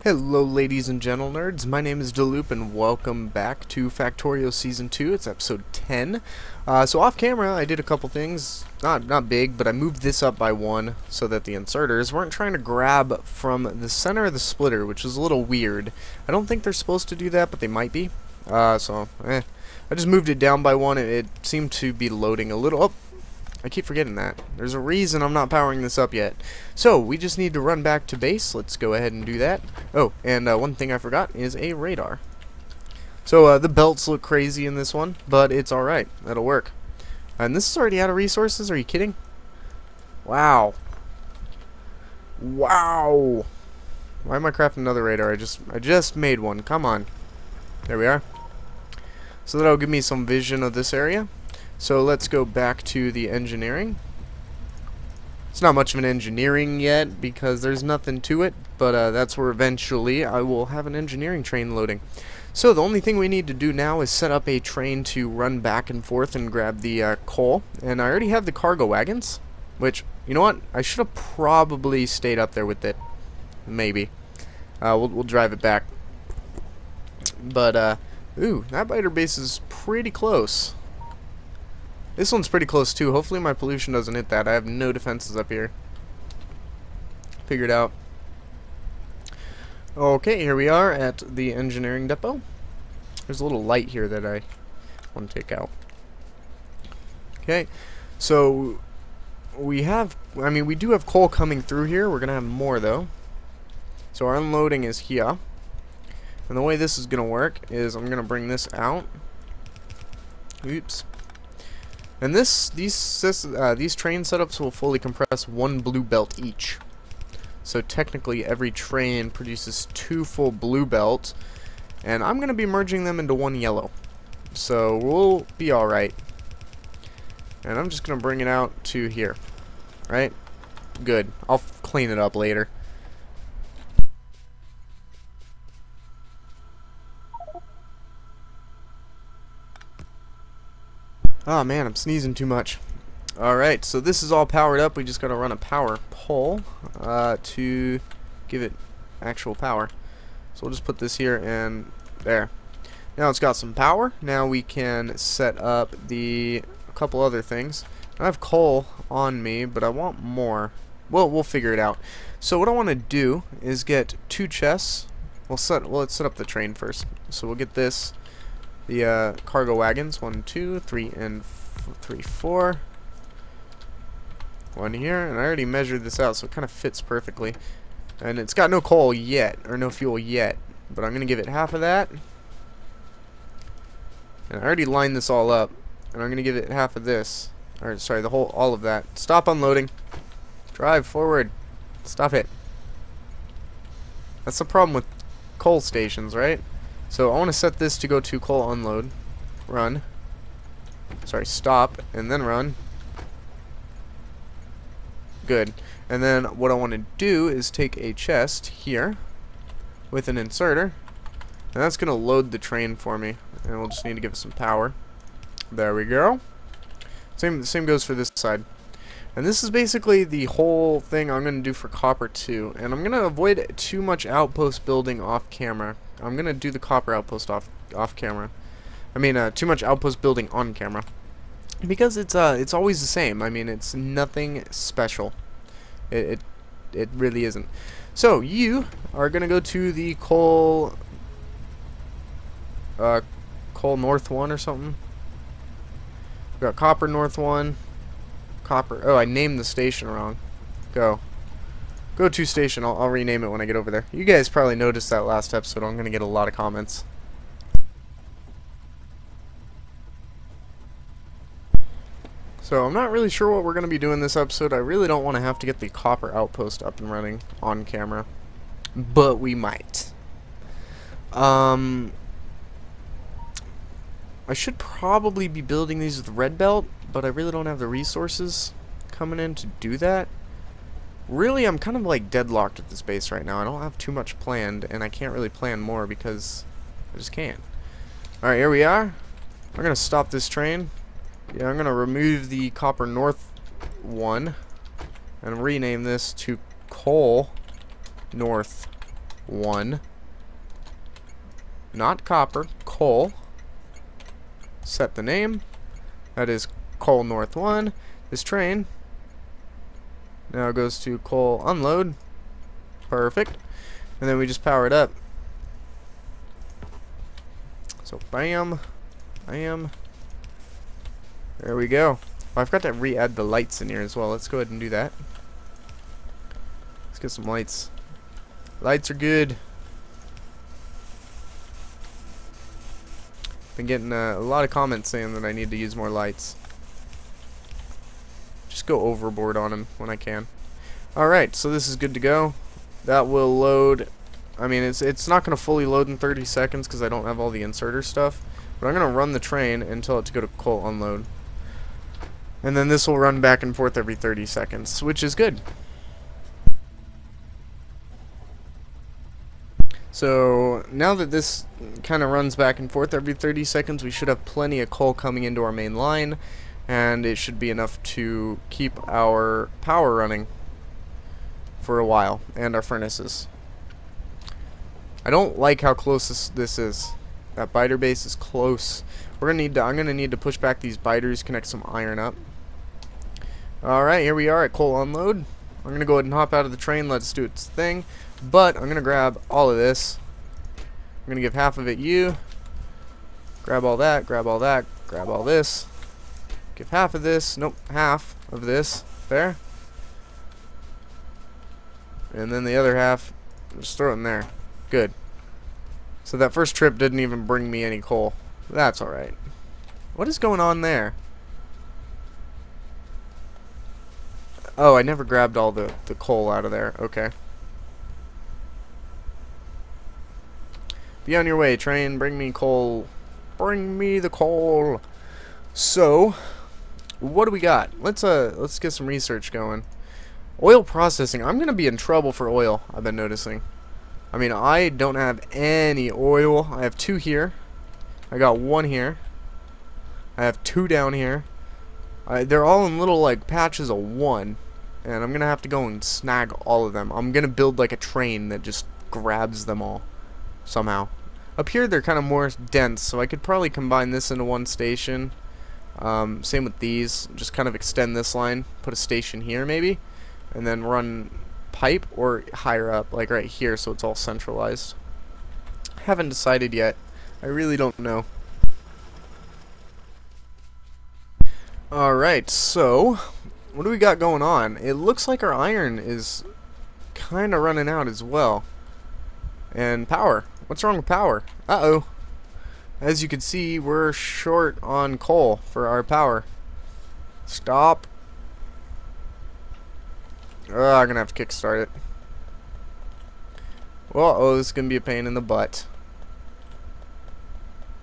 Hello ladies and gentle nerds, my name is Dylloop and welcome back to Factorio Season 2, it's episode 10. So off camera I did a couple things, not big, but I moved this up by one so that the inserters weren't trying to grab from the center of the splitter, which is a little weird. I don't think they're supposed to do that, but they might be. I just moved it down by one, it seemed to be loading a little. Oh, I keep forgetting that. There's a reason I'm not powering this up yet. So, we just need to run back to base. Let's go ahead and do that. Oh, and one thing I forgot is a radar. So, the belts look crazy in this one, but it's alright. That'll work. And this is already out of resources? Are you kidding? Wow. Wow. Why am I crafting another radar? I just made one. Come on. There we are. So that'll give me some vision of this area. So let's go back to the engineering. It's not much of an engineering yet because there's nothing to it, but that's where eventually I will have an engineering train loading. So the only thing we need to do now is set up a train to run back and forth and grab the coal. And I already have the cargo wagons, which, you know what? I should have probably stayed up there with it. Maybe. We'll drive it back. But, ooh, that biter base is pretty close. This one's pretty close too. Hopefully my pollution doesn't hit that. I have no defenses up here. Figured out. Okay, here we are at the engineering depot. There's a little light here that I want to take out. Okay, so we do have coal coming through here. We're gonna have more though. So our unloading is here. And the way this is gonna work is I'm gonna bring this out. Oops. And these train setups will fully compress one blue belt each. So technically every train produces 2 full blue belts, and I'm going to be merging them into 1 yellow. So we'll be alright. And I'm just going to bring it out to here. Right? Good. I'll clean it up later. Oh man, I'm sneezing too much. Alright, so this is all powered up. We just gotta run a power pole to give it actual power. So we'll just put this here and there. Now it's got some power. Now we can set up a couple other things. I have coal on me, but I want more. Well, we'll figure it out. So what I want to do is get 2 chests. Let's set up the train first. So we'll get this. The cargo wagons, 1, 2, 3, and 4. 1 here, and I already measured this out, so it kind of fits perfectly. And it's got no coal yet, or no fuel yet, but I'm gonna give it half of that. And I already lined this all up, and I'm gonna give it half of this. Or sorry, all of that. Stop unloading. Drive forward. Stop it. That's the problem with coal stations, right? So I want to set this to go to coal unload, run, sorry, stop, and then run. Good. And then what I want to do is take a chest here with an inserter, and that's going to load the train for me. And we'll just need to give it some power. There we go. Same goes for this side. And this is basically the whole thing I'm going to do for copper too. And I'm going to avoid too much outpost building off camera. I'm going to do the copper outpost off camera. I mean, too much outpost building on camera. Because it's always the same. I mean, it's nothing special. It really isn't. So, you are going to go to the coal north 1 or something. We got copper north 1. Copper. Oh, I named the station wrong. Go to station. I'll rename it when I get over there. You guys probably noticed that last episode. I'm gonna get a lot of comments. So I'm not really sure what we're gonna be doing this episode. I really don't want to have to get the copper outpost up and running on camera, but we might. I should probably be building these with red belt, but I really don't have the resources coming in to do that. Really, I'm kind of like deadlocked at this base right now. I don't have too much planned, and I can't really plan more because I just can't. Alright, here we are. I'm going to stop this train. Yeah, I'm going to remove the copper north 1 and rename this to coal north 1. Not copper, coal. Set the name. That is coal north 1. This train now goes to coal unload. Perfect. And then we just power it up. So bam, bam. There we go. Oh, I forgot to re-add the lights in here as well. Let's go ahead and do that. Let's get some lights. Lights are good. Been getting a lot of comments saying that I need to use more lights. Just go overboard on them when I can. Alright, so this is good to go. That will load. I mean, it's not going to fully load in 30 seconds because I don't have all the inserter stuff. But I'm going to run the train and tell it to go to coal unload. And then this will run back and forth every 30 seconds, which is good. So now that this kind of runs back and forth every 30 seconds, we should have plenty of coal coming into our main line, and it should be enough to keep our power running for a while, and our furnaces. I don't like how close this is. That biter base is close. I'm gonna need to push back these biters, connect some iron up. Alright, here we are at coal unload. I'm gonna go ahead and hop out of the train, let it do its thing. But I'm gonna grab all of this. I'm gonna give half of it you. Grab all that, grab all that, grab all this. Give half of this, nope, half of this. There. And then the other half, just throw it in there. Good. So that first trip didn't even bring me any coal. That's alright. What is going on there? Oh, I never grabbed all the coal out of there. Okay. Be on your way, train. Bring me coal. Bring me the coal. So, what do we got? Let's get some research going. Oil processing. I'm gonna be in trouble for oil, I've been noticing. I mean, I don't have any oil. I have 2 here. I got 1 here. I have 2 down here. They're all in little like patches of 1, and I'm gonna have to go and snag all of them. I'm gonna build like a train that just grabs them all somehow. Up here they're kind of more dense, so I could probably combine this into one station. Same with these. Just kind of extend this line, put a station here maybe, and then run pipe or higher up, like right here, so it's all centralized. Haven't decided yet. I really don't know. Alright, so what do we got going on? It looks like our iron is kind of running out as well. And power. What's wrong with power? Uh-oh. As you can see, we're short on coal for our power. Stop. I'm gonna have to kickstart it. Well, oh, this is gonna be a pain in the butt.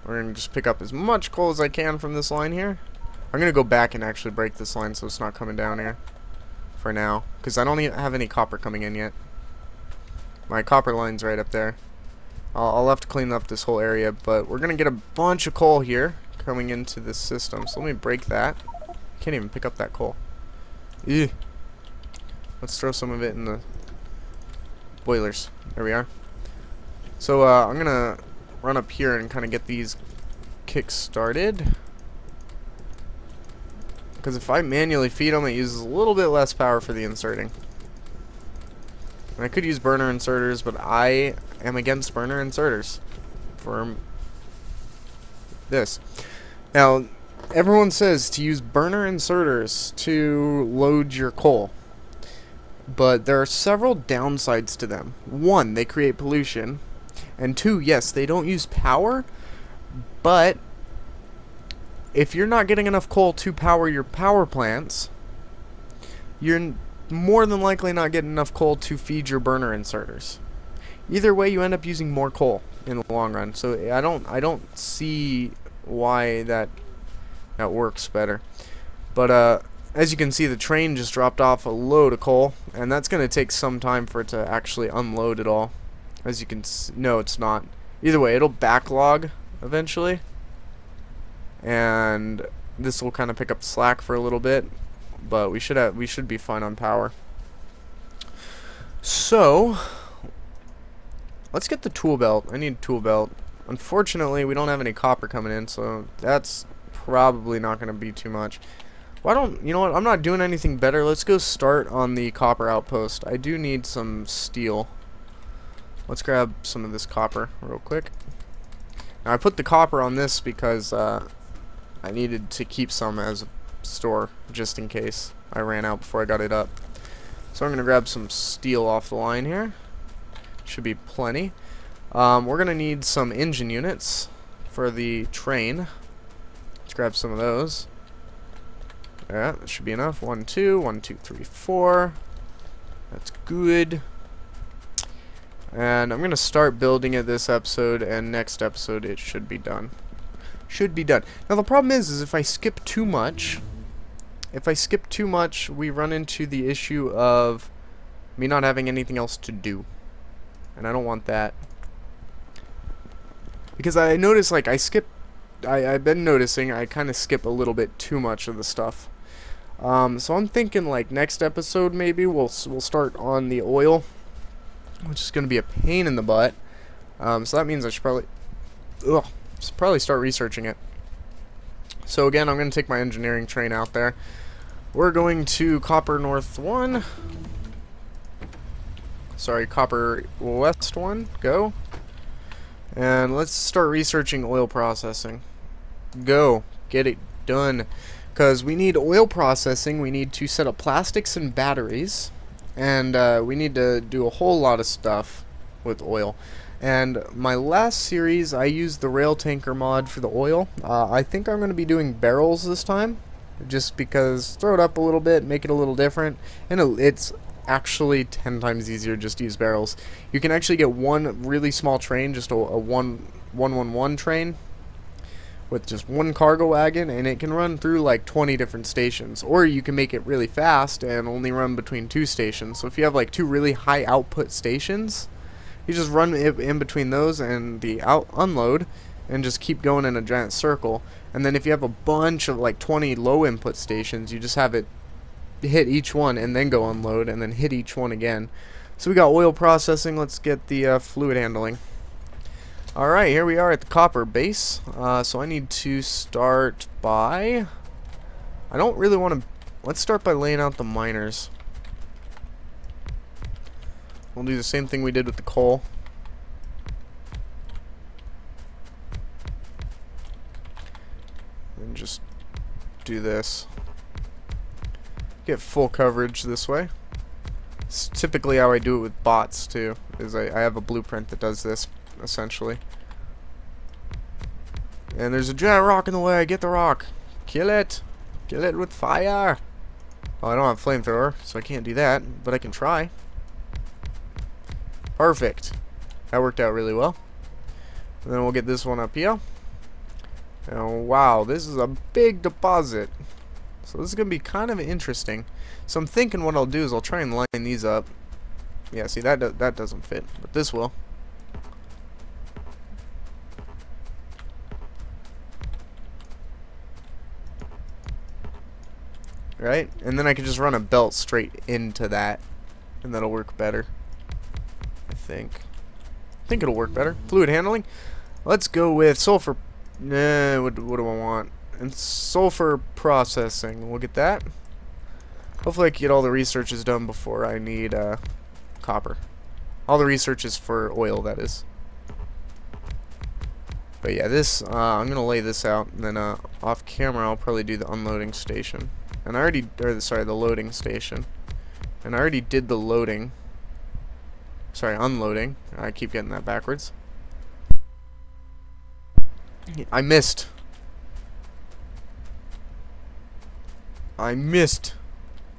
We're gonna just pick up as much coal as I can from this line here. I'm gonna go back and actually break this line so it's not coming down here for now, because I don't even have any copper coming in yet. My copper line's right up there. I'll have to clean up this whole area, but we're gonna get a bunch of coal here coming into this system. So let me break that. Can't even pick up that coal. Ew. Let's throw some of it in the boilers. There we are. So I'm gonna run up here and kind of get these kick started. Because if I manually feed them, it uses a little bit less power for the inserting. And I could use burner inserters, but I am against burner inserters for this. Now, everyone says to use burner inserters to load your coal. But there are several downsides to them. 1, they create pollution. And 2, yes, they don't use power, but if you're not getting enough coal to power your power plants, you're more than likely not getting enough coal to feed your burner inserters. Either way, you end up using more coal in the long run. So I don't see why that works better. But as you can see, the train just dropped off a load of coal, and that's going to take some time for it to actually unload it all. As you can see, no, it's not. Either way, it'll backlog eventually, and this will kind of pick up the slack for a little bit. But we should be fine on power. So let's get the tool belt. I need a tool belt. Unfortunately, we don't have any copper coming in, so that's probably not going to be too much. Why don't, you know what, I'm not doing anything better. Let's go start on the copper outpost. I do need some steel. Let's grab some of this copper real quick. Now, I put the copper on this because I needed to keep some as a store, just in case I ran out before I got it up. So I'm going to grab some steel off the line here. Should be plenty. We're going to need some engine units for the train. Let's grab some of those. Yeah, that should be enough. 1, 2, 1, 2, 3, 4. That's good. And I'm going to start building it this episode, and next episode it should be done. Should be done. Now the problem is if I skip too much, we run into the issue of me not having anything else to do. And I don't want that. Because I notice, like, I've been noticing I kind of skip a little bit too much of the stuff. So I'm thinking, like, next episode maybe we'll start on the oil, which is going to be a pain in the butt. So that means I should probably start researching it. So again, I'm going to take my engineering train out there. We're going to Copper North 1. Sorry, Copper West 1. Go. And let's start researching oil processing. Go. Get it done. Because we need oil processing, we need to set up plastics and batteries, and we need to do a whole lot of stuff with oil. And my last series, I used the rail tanker mod for the oil. I think I'm going to be doing barrels this time, just because throw it up a little bit, make it a little different, and it's actually 10 times easier just to use barrels. You can actually get one really small train, just a 111 train, with just one cargo wagon, and it can run through like 20 different stations. Or you can make it really fast and only run between 2 stations. So if you have like 2 really high output stations, you just run in between those and the unload, and just keep going in a giant circle. And then if you have a bunch of like 20 low input stations, you just have it hit each one and then go unload and then hit each one again. So we got oil processing. Let's get the fluid handling. Alright, here we are at the copper base. So I need to start by... I don't really want to... Let's start by laying out the miners. We'll do the same thing we did with the coal. And just do this. Get full coverage this way. It's typically how I do it with bots too, is I have a blueprint that does this. Essentially. And there's a giant rock in the way. Get the rock. Kill it. Kill it with fire. Oh, I don't have flamethrower, so I can't do that, but I can try. Perfect. That worked out really well. And then we'll get this one up here. And wow, this is a big deposit. So this is going to be kind of interesting. So I'm thinking what I'll do is I'll try and line these up. Yeah, see, that doesn't fit, but this will. Right? And then I can just run a belt straight into that, and that'll work better. I think it'll work better. Fluid handling. Let's go with sulfur. Nah, what do I want? And sulfur processing. We'll get that. Hopefully I can get all the researches done before I need copper. All the research is for oil, that is. But yeah, this I'm gonna lay this out, and then off camera I'll probably do the unloading station. And I already, the loading station. And I already did the loading. Sorry, unloading. I keep getting that backwards. I missed.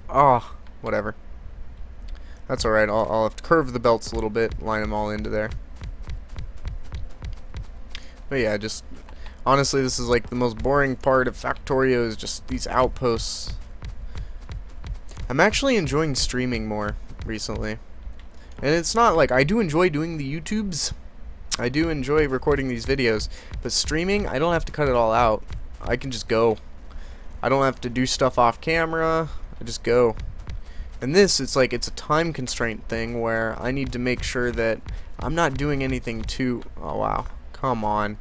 Ah, whatever. That's alright. I'll have to curve the belts a little bit, line them all into there. But yeah, just honestly, this is like the most boring part of Factorio, is just these outposts. I'm actually enjoying streaming more recently. And it's not like, I do enjoy doing the YouTubes. I do enjoy recording these videos. But streaming, I don't have to cut it all out. I can just go. I don't have to do stuff off camera. I just go. And this, it's like, it's a time constraint thing where I need to make sure that I'm not doing anything too... Oh, wow. Come on.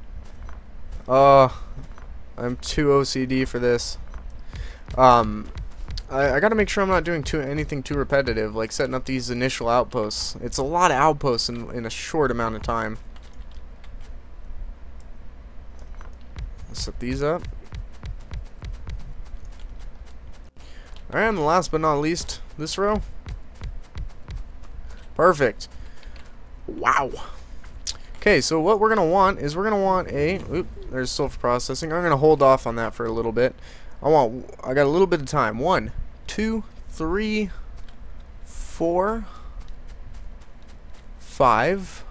I'm too OCD for this. I gotta make sure I'm not doing anything too repetitive, like setting up these initial outposts. It's a lot of outposts in a short amount of time. Let's set these up. Alright, and last but not least, this row. Perfect. Wow. Okay, so what we're gonna want is we're gonna want a... Oop, there's sulfur processing. I'm gonna hold off on that for a little bit. I got a little bit of time. 1, 2, 3, 4, 5,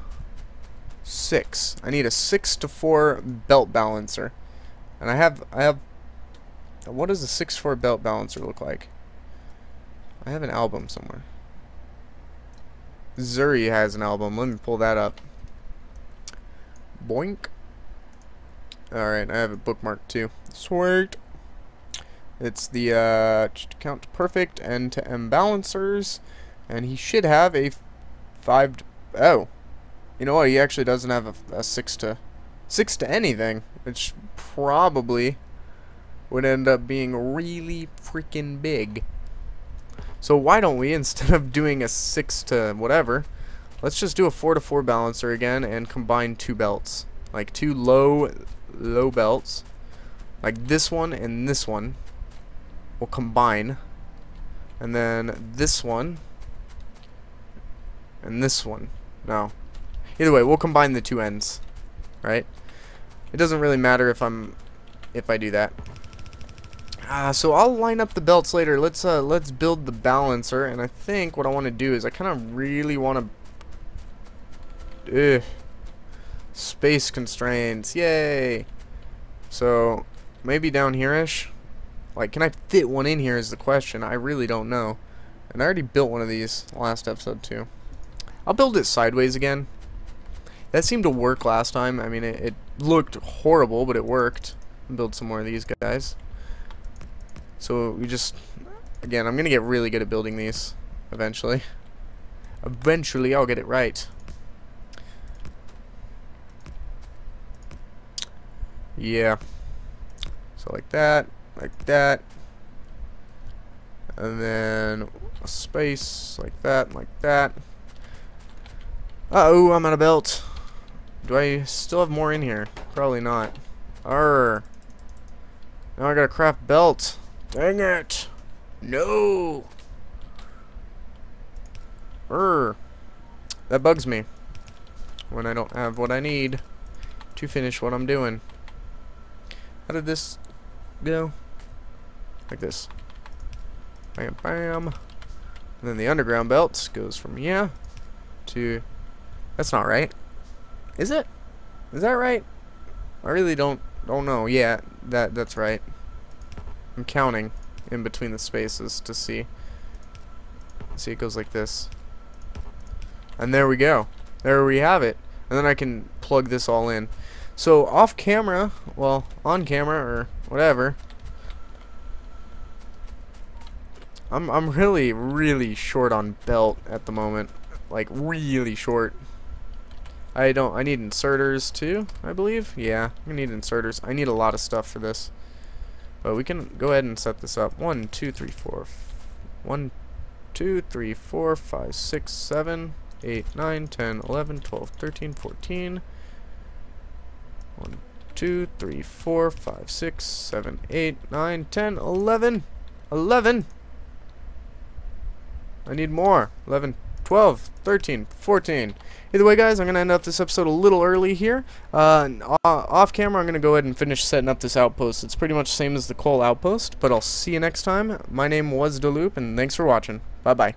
6. I need a 6 to 4 belt balancer. And I have what does a 6 to 4 belt balancer look like? I have an album somewhere. Zuri has an album. Let me pull that up. Boink. Alright, I have it bookmarked too. Sweet. It's the count perfect end-to-end balancers, and he should have a 5. Oh, you know what? He actually doesn't have a 6 to anything, which probably would end up being really freaking big. So why don't we, instead of doing a 6 to whatever, let's just do a 4 to 4 balancer again and combine 2 belts, like 2 low belts, like this one and this one. Will combine, and then this one and this one. No, either way, we'll combine the 2 ends, right? It doesn't really matter if I do that. So I'll line up the belts later. Let's build the balancer, and I think what I want to do is I kind of really want to space constraints. Yay! So maybe down here-ish. Like, can I fit one in here is the question. I really don't know. And I already built one of these last episode too. I'll build it sideways again. That seemed to work last time. I mean, it looked horrible, but it worked. I'll build some more of these guys. So we just... Again, I'm going to get really good at building these eventually. Eventually, I'll get it right. Yeah. So like that. Like that, and then a space like that, like that. Uh-oh, I'm out of belt. Do I still have more in here? Probably not. Now I gotta craft belt. Dang it! No. That bugs me when I don't have what I need to finish what I'm doing. How did this go? Like this. Bam, bam. And then the underground belt goes from here to... That's not right. Is it? Is that right? I really don't know. Yeah, that's right. I'm counting in between the spaces to see. See, it goes like this. And there we go. There we have it. And then I can plug this all in. So off camera, well, on camera or whatever, I'm really short on belt at the moment. Like really short. I need inserters too, I believe. Yeah, I need inserters. I need a lot of stuff for this. But we can go ahead and set this up. 1, 2, 3, 4. 1, 2, 3, 4, 5, 6, 7, 8, 9, 10, 11, 12, 13, 14. 1, 2, 3, 4, 5, 6, 7, 8, 9, 10, 11. 11. I need more. 11, 12, 13, 14. Either way, guys, I'm going to end up this episode a little early here. Off camera, I'm going to go ahead and finish setting up this outpost. It's pretty much the same as the coal outpost, but I'll see you next time. My name was Dylloop, and thanks for watching. Bye-bye.